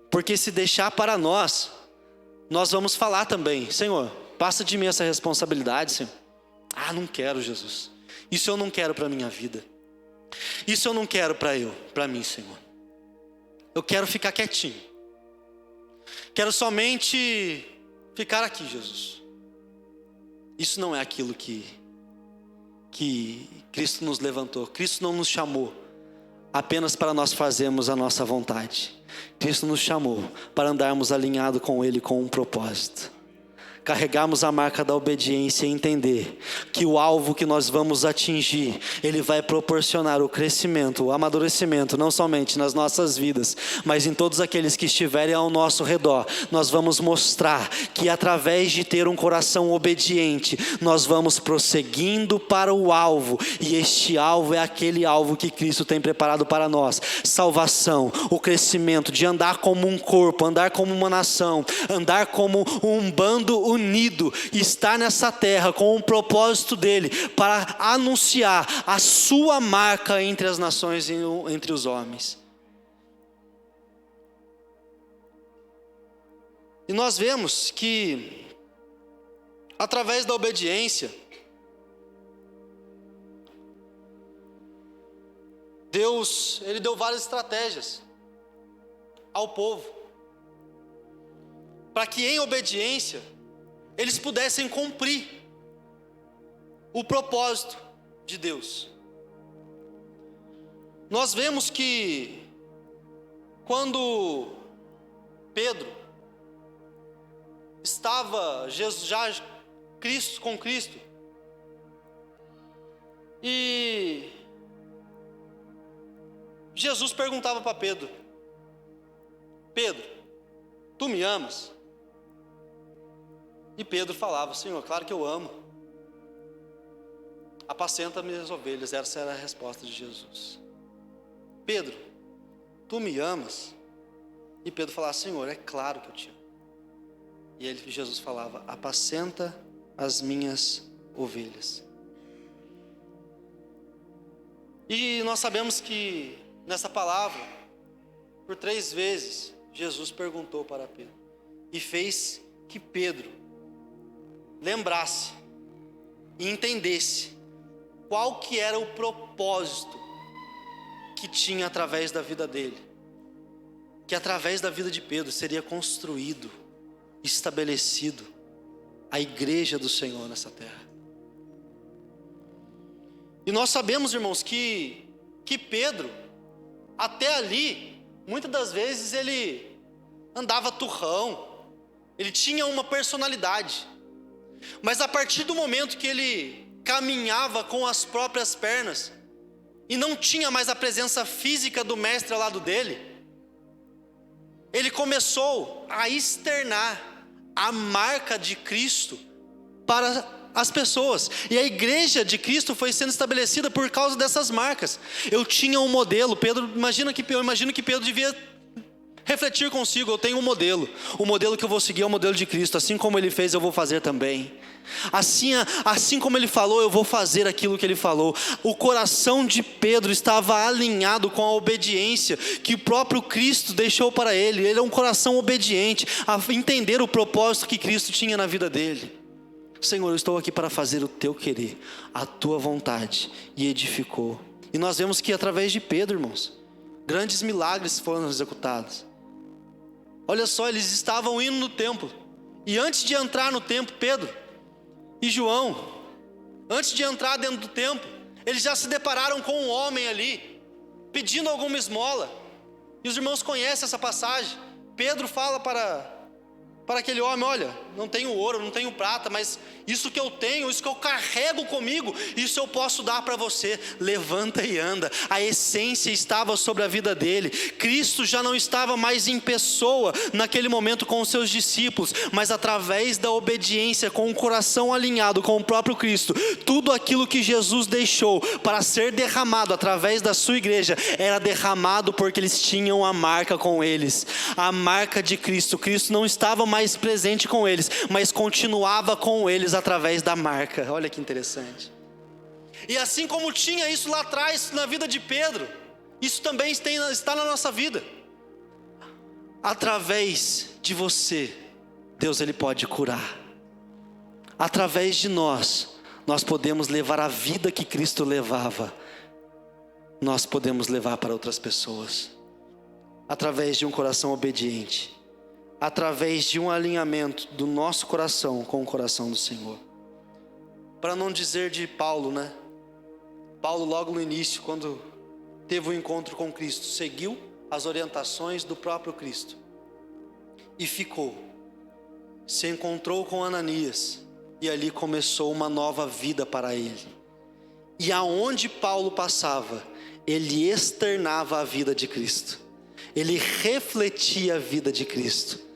Porque se deixar para nós vamos falar também: Senhor, passa de mim essa responsabilidade, Senhor. Ah, não quero, Jesus. Isso eu não quero para a minha vida. Isso eu não quero para mim, Senhor. Eu quero ficar quietinho. Quero somente ficar aqui, Jesus. Isso não é aquilo que Cristo nos levantou. Cristo não nos chamou apenas para nós fazermos a nossa vontade. Cristo nos chamou para andarmos alinhados com Ele, com um propósito. Carregarmos a marca da obediência e entender que o alvo que nós vamos atingir, Ele vai proporcionar o crescimento, o amadurecimento, não somente nas nossas vidas, mas em todos aqueles que estiverem ao nosso redor. Nós vamos mostrar que através de ter um coração obediente, nós vamos prosseguindo para o alvo, e este alvo é aquele alvo que Cristo tem preparado para nós: salvação, o crescimento, de andar como um corpo, andar como uma nação, andar como um bando unido, estar nessa terra com o propósito dele, para anunciar a sua marca entre as nações e entre os homens. E nós vemos que através da obediência, Deus, Ele deu várias estratégias ao povo. para que em obediência eles pudessem cumprir o propósito de Deus. Nós vemos que quando Pedro estava já com Cristo, e Jesus perguntava para Pedro: Pedro, tu me amas? E Pedro falava: Senhor, claro que eu amo. Apacenta minhas ovelhas. Essa era a resposta de Jesus. Pedro, tu me amas? E Pedro falava: Senhor, é claro que eu te amo. E Jesus falava: apacenta as minhas ovelhas. E nós sabemos que nessa palavra, por 3 vezes, Jesus perguntou para Pedro, e fez que Pedro lembrasse e entendesse qual que era o propósito que tinha através da vida dele, que através da vida de Pedro seria construído, estabelecido a igreja do Senhor nessa terra. E nós sabemos, irmãos, que Pedro, até ali, muitas das vezes ele andava turrão, ele tinha uma personalidade, mas a partir do momento que ele caminhava com as próprias pernas, e não tinha mais a presença física do mestre ao lado dele, ele começou a externar a marca de Cristo para as pessoas, e a igreja de Cristo foi sendo estabelecida por causa dessas marcas. Eu tinha um modelo, Pedro, eu imagino que Pedro devia refletir consigo: eu tenho um modelo, o modelo que eu vou seguir é o modelo de Cristo, assim como ele fez eu vou fazer também, assim como ele falou eu vou fazer aquilo que ele falou. O coração de Pedro estava alinhado com a obediência que o próprio Cristo deixou para ele. Ele é um coração obediente a entender o propósito que Cristo tinha na vida dele. Senhor, eu estou aqui para fazer o teu querer, a tua vontade, e edificou. E nós vemos que através de Pedro, irmãos, grandes milagres foram executados. Olha só, eles estavam indo no templo, e antes de entrar no templo, Pedro e João, antes de entrar dentro do templo, eles já se depararam com um homem ali, pedindo alguma esmola. E os irmãos conhecem essa passagem. Pedro fala para aquele homem: olha, não tenho ouro, não tenho prata, mas isso que eu tenho, isso que eu carrego comigo, isso eu posso dar para você. Levanta e anda. A essência estava sobre a vida dele. Cristo já não estava mais em pessoa naquele momento com os seus discípulos, mas através da obediência, com o coração alinhado com o próprio Cristo, tudo aquilo que Jesus deixou para ser derramado através da sua igreja, era derramado porque eles tinham a marca com eles, a marca de Cristo. Cristo não estava mais presente com eles, mas continuava com eles através da marca. Olha que interessante. E assim como tinha isso lá atrás na vida de Pedro, isso também está na nossa vida. Através de você, Deus ele pode curar. Através de nós podemos levar a vida que Cristo levava. Nós podemos levar para outras pessoas. Através de um coração obediente, através de um alinhamento do nosso coração com o coração do Senhor. Para não dizer de Paulo, né? Paulo logo no início, quando teve um encontro com Cristo, seguiu as orientações do próprio Cristo e ficou, se encontrou com Ananias, e ali começou uma nova vida para ele. E aonde Paulo passava, ele externava a vida de Cristo, ele refletia a vida de Cristo.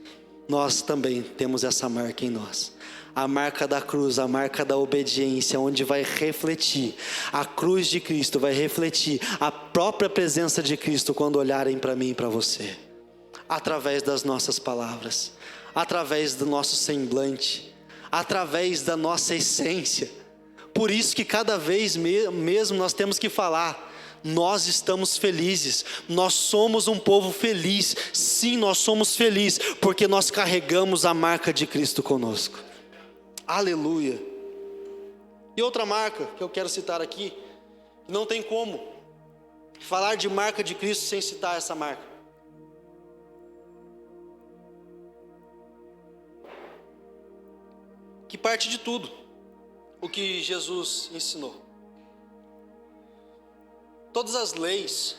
Nós também temos essa marca em nós, a marca da cruz, a marca da obediência, onde vai refletir a cruz de Cristo, vai refletir a própria presença de Cristo quando olharem para mim e para você, através das nossas palavras, através do nosso semblante, através da nossa essência. Por isso que cada vez mesmo nós temos que falar: nós estamos felizes, nós somos um povo feliz. Sim, nós somos felizes, porque nós carregamos a marca de Cristo conosco. Aleluia. E outra marca que eu quero citar aqui, não tem como falar de marca de Cristo sem citar essa marca. que parte de tudo o que Jesus ensinou. Todas as leis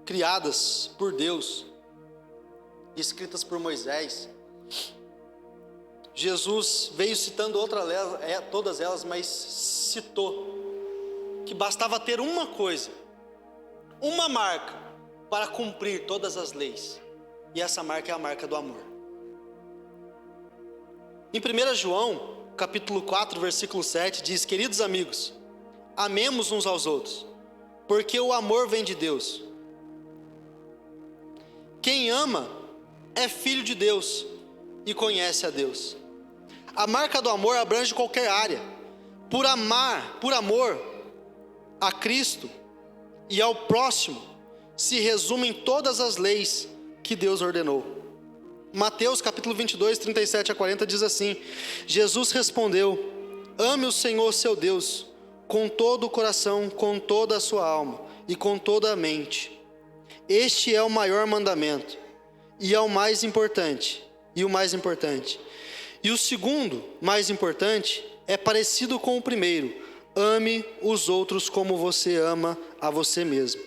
criadas por Deus, escritas por Moisés, Jesus veio citando todas elas, mas citou que bastava ter uma coisa, uma marca, para cumprir todas as leis. E essa marca é a marca do amor. Em 1 João, capítulo 4, versículo 7, diz: queridos amigos, amemos uns aos outros, porque o amor vem de Deus. Quem ama é filho de Deus e conhece a Deus. A marca do amor abrange qualquer área. Por amor a Cristo e ao próximo, se resumem todas as leis que Deus ordenou. Mateus capítulo 22, 37 a 40 diz assim: Jesus respondeu: ame o Senhor seu Deus com todo o coração, com toda a sua alma e com toda a mente. Este é o maior mandamento e é o mais importante. E o segundo, mais importante, é parecido com o primeiro: ame os outros como você ama a você mesmo.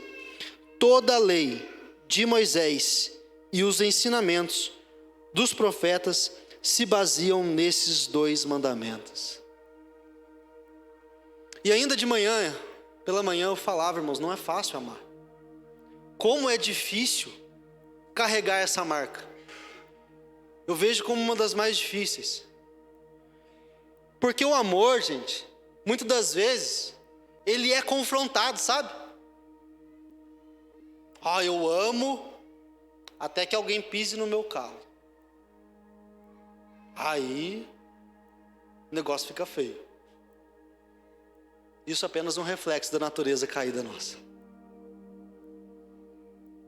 Toda a lei de Moisés e os ensinamentos dos profetas se baseiam nesses dois mandamentos. E ainda de manhã, pela manhã eu falava, irmãos, não é fácil amar. Como é difícil carregar essa marca. Eu vejo como uma das mais difíceis. Porque o amor, gente, muitas das vezes, ele é confrontado, sabe? Eu amo até que alguém pise no meu carro. Aí, o negócio fica feio. Isso é apenas um reflexo da natureza caída nossa.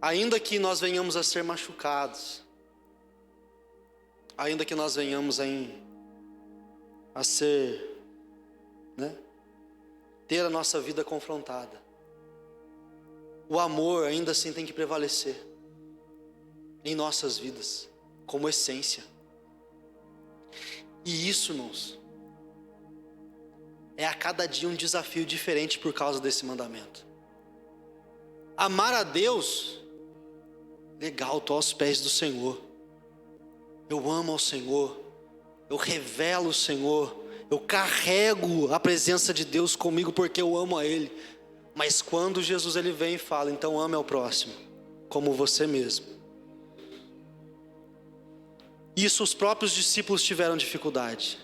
Ainda que nós venhamos a ser machucados, ainda que nós venhamos a ser, ter a nossa vida confrontada, o amor ainda assim tem que prevalecer em nossas vidas, como essência. E isso, irmãos, é a cada dia um desafio diferente por causa desse mandamento. Amar a Deus, legal, estou aos pés do Senhor, eu amo ao Senhor, eu revelo o Senhor, eu carrego a presença de Deus comigo porque eu amo a Ele. Mas quando Jesus ele vem e fala, então ame ao próximo como você mesmo. Isso os próprios discípulos tiveram dificuldade.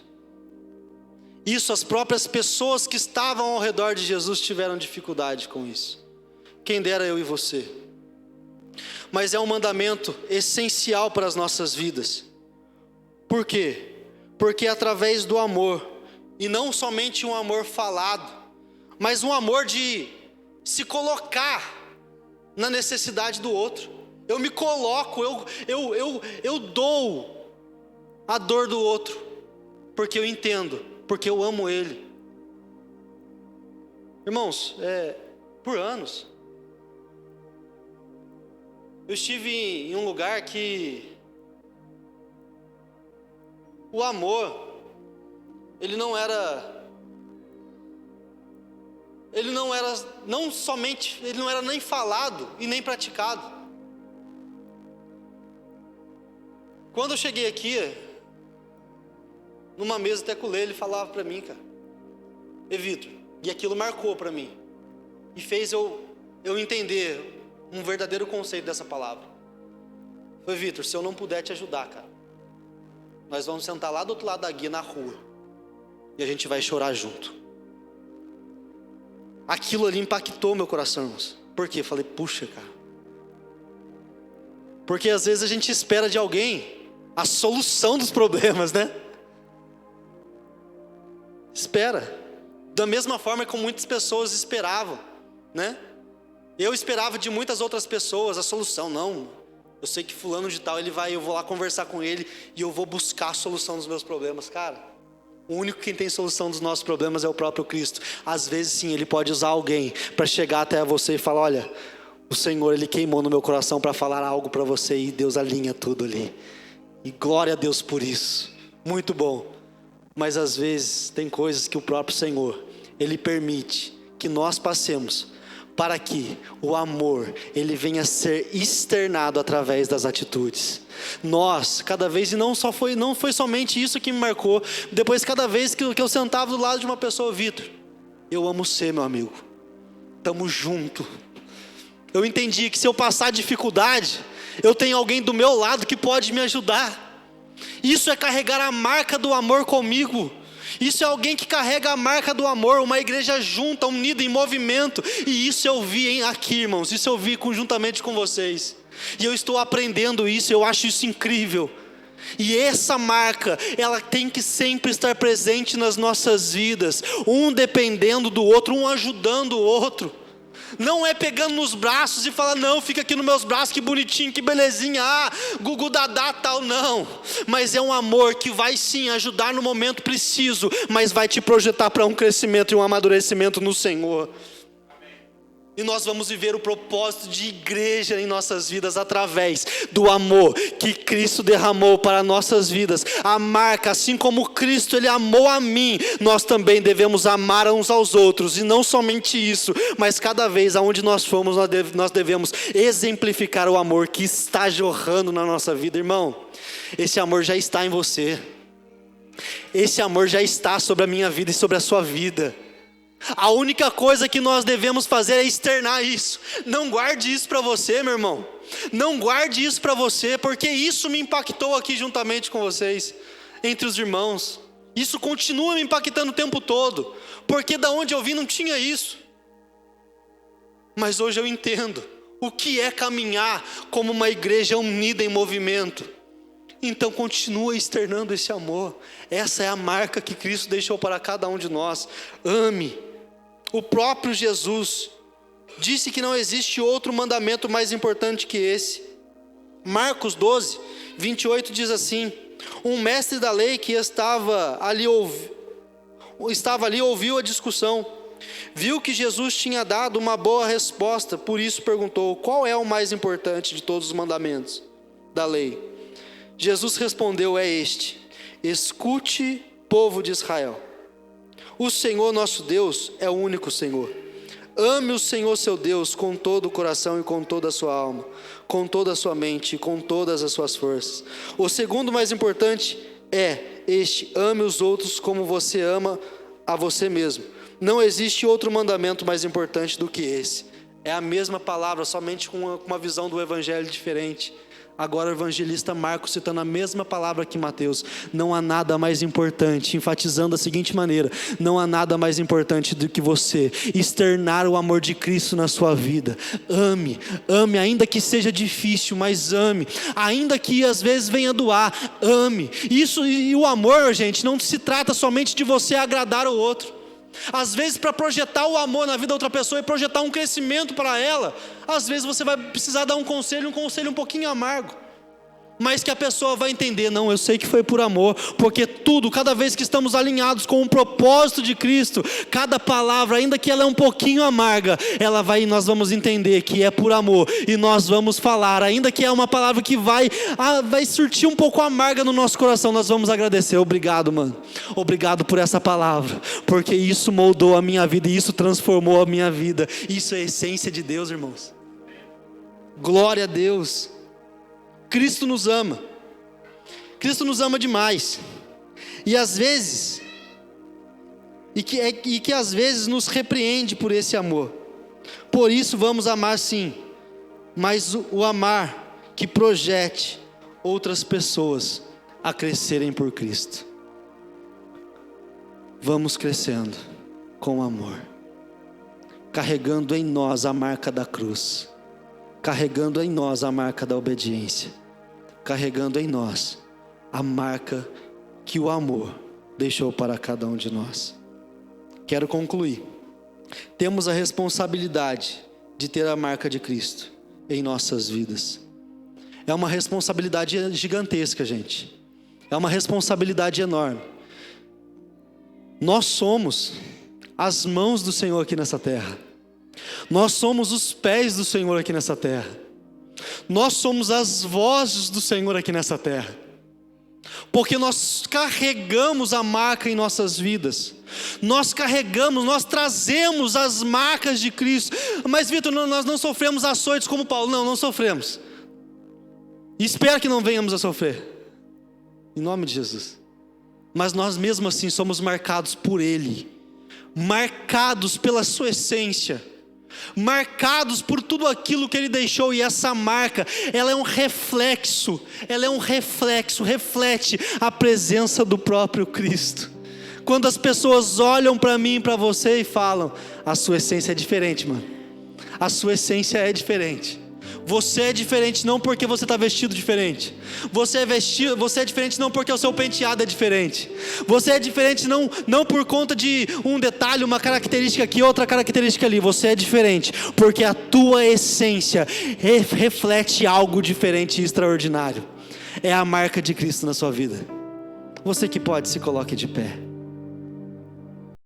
Isso as próprias pessoas que estavam ao redor de Jesus tiveram dificuldade com isso. Quem dera eu e você. Mas é um mandamento essencial para as nossas vidas. Por quê? Porque através do amor, e não somente um amor falado, mas um amor de se colocar na necessidade do outro. Eu me coloco, eu dou a dor do outro, porque eu entendo, porque eu amo ele. Irmãos, por anos, eu estive em um lugar que o amor, ele não era nem falado e nem praticado. Quando eu cheguei aqui, numa mesa até com ele falava para mim, cara, Vitor, e aquilo marcou para mim, e fez eu entender um verdadeiro conceito dessa palavra. Foi: Vitor, se eu não puder te ajudar, cara, nós vamos sentar lá do outro lado da guia na rua, e a gente vai chorar junto. Aquilo ali impactou meu coração, irmãos. Por quê? Eu falei: puxa, cara. Porque às vezes a gente espera de alguém a solução dos problemas, né? Espera. Da mesma forma como muitas pessoas esperavam, né? Eu esperava de muitas outras pessoas a solução. Não, eu sei que fulano de tal, eu vou lá conversar com ele e eu vou buscar a solução dos meus problemas. Cara, o único que tem solução dos nossos problemas é o próprio Cristo. Às vezes sim, Ele pode usar alguém para chegar até você e falar: olha, o Senhor, Ele queimou no meu coração para falar algo para você, e Deus alinha tudo ali. E glória a Deus por isso. Muito bom. Mas às vezes tem coisas que o próprio Senhor, Ele permite que nós passemos, para que o amor, ele venha a ser externado através das atitudes. Nós, cada vez, e não foi somente isso que me marcou, depois cada vez que eu sentava do lado de uma pessoa, Vitor, eu amo você, meu amigo, estamos juntos. Eu entendi que se eu passar dificuldade, eu tenho alguém do meu lado que pode me ajudar. Isso é carregar a marca do amor comigo. Isso é alguém que carrega a marca do amor, uma igreja junta, unida, em movimento. E isso eu vi aqui, irmãos, isso eu vi conjuntamente com vocês. E eu estou aprendendo isso, eu acho isso incrível. E essa marca, ela tem que sempre estar presente nas nossas vidas, um dependendo do outro, um ajudando o outro. Não é pegando nos braços e falar, não, fica aqui nos meus braços, que bonitinho, que belezinha, gugu dadá, tal, não. Mas é um amor que vai sim ajudar no momento preciso, mas vai te projetar para um crescimento e um amadurecimento no Senhor. E nós vamos viver o propósito de igreja em nossas vidas através do amor que Cristo derramou para nossas vidas. A marca, assim como Cristo ele amou a mim, nós também devemos amar uns aos outros. E não somente isso, mas cada vez aonde nós formos, nós devemos exemplificar o amor que está jorrando na nossa vida, irmão. Esse amor já está em você. Esse amor já está sobre a minha vida e sobre a sua vida. A única coisa que nós devemos fazer é externar isso. Não guarde isso para você, meu irmão. Não guarde isso para você, porque isso me impactou aqui juntamente com vocês, entre os irmãos. Isso continua me impactando o tempo todo, porque da onde eu vim não tinha isso. Mas hoje eu entendo o que é caminhar como uma igreja unida em movimento. Então continua externando esse amor. Essa é a marca que Cristo deixou para cada um de nós. Ame. O próprio Jesus disse que não existe outro mandamento mais importante que esse. Marcos 12, 28 diz assim: um mestre da lei que estava ali ouviu a discussão, viu que Jesus tinha dado uma boa resposta, por isso perguntou: qual é o mais importante de todos os mandamentos da lei? Jesus respondeu: é este: escute, povo de Israel, o Senhor nosso Deus é o único Senhor. Ame o Senhor seu Deus com todo o coração e com toda a sua alma, com toda a sua mente e com todas as suas forças. O segundo mais importante é este: ame os outros como você ama a você mesmo. Não existe outro mandamento mais importante do que esse. É a mesma palavra, somente com uma visão do evangelho diferente. Agora o evangelista Marcos citando a mesma palavra que Mateus. Não há nada mais importante, enfatizando da seguinte maneira: não há nada mais importante do que você externar o amor de Cristo na sua vida. Ame, ame, ainda que seja difícil, mas ame. Ainda que às vezes venha doar, ame. Isso, e o amor, gente, não se trata somente de você agradar o outro. Às vezes, para projetar o amor na vida da outra pessoa e projetar um crescimento para ela, às vezes você vai precisar dar um conselho um pouquinho amargo, mas que a pessoa vai entender: não, eu sei que foi por amor, porque tudo, cada vez que estamos alinhados com o propósito de Cristo, cada palavra, ainda que ela é um pouquinho amarga, nós vamos entender que é por amor, e nós vamos falar, ainda que é uma palavra que vai surtir um pouco amarga no nosso coração, nós vamos agradecer. Obrigado, mano, obrigado por essa palavra, porque isso moldou a minha vida, e isso transformou a minha vida. Isso é a essência de Deus, irmãos. Glória a Deus. Cristo nos ama. Cristo nos ama demais. E às vezes, que às vezes nos repreende por esse amor. Por isso vamos amar sim, mas o amar que projete outras pessoas a crescerem por Cristo. Vamos crescendo com amor, carregando em nós a marca da cruz, carregando em nós a marca da obediência, carregando em nós a marca que o amor deixou para cada um de nós. Quero concluir. Temos a responsabilidade de ter a marca de Cristo em nossas vidas. É uma responsabilidade gigantesca, gente. É uma responsabilidade enorme. Nós somos as mãos do Senhor aqui nessa terra. Nós somos os pés do Senhor aqui nessa terra. Nós somos as vozes do Senhor aqui nessa terra. porque nós carregamos a marca em nossas vidas. Nós trazemos as marcas de Cristo. Mas Vitor, nós não sofremos açoites como Paulo. Não sofremos. E espero que não venhamos a sofrer, em nome de Jesus. Mas nós mesmo assim somos marcados por Ele, marcados pela sua essência, marcados por tudo aquilo que Ele deixou. E essa marca, ela é um reflexo, reflete a presença do próprio Cristo. Quando as pessoas olham para mim e para você e falam: a sua essência é diferente, mano. A sua essência é diferente. Você é diferente não porque você está vestido diferente. Você é diferente não porque o seu penteado é diferente. Você é diferente não por conta de um detalhe, uma característica aqui, outra característica ali. Você é diferente porque a tua essência reflete algo diferente e extraordinário. É a marca de Cristo na sua vida. Você que pode, se coloque de pé.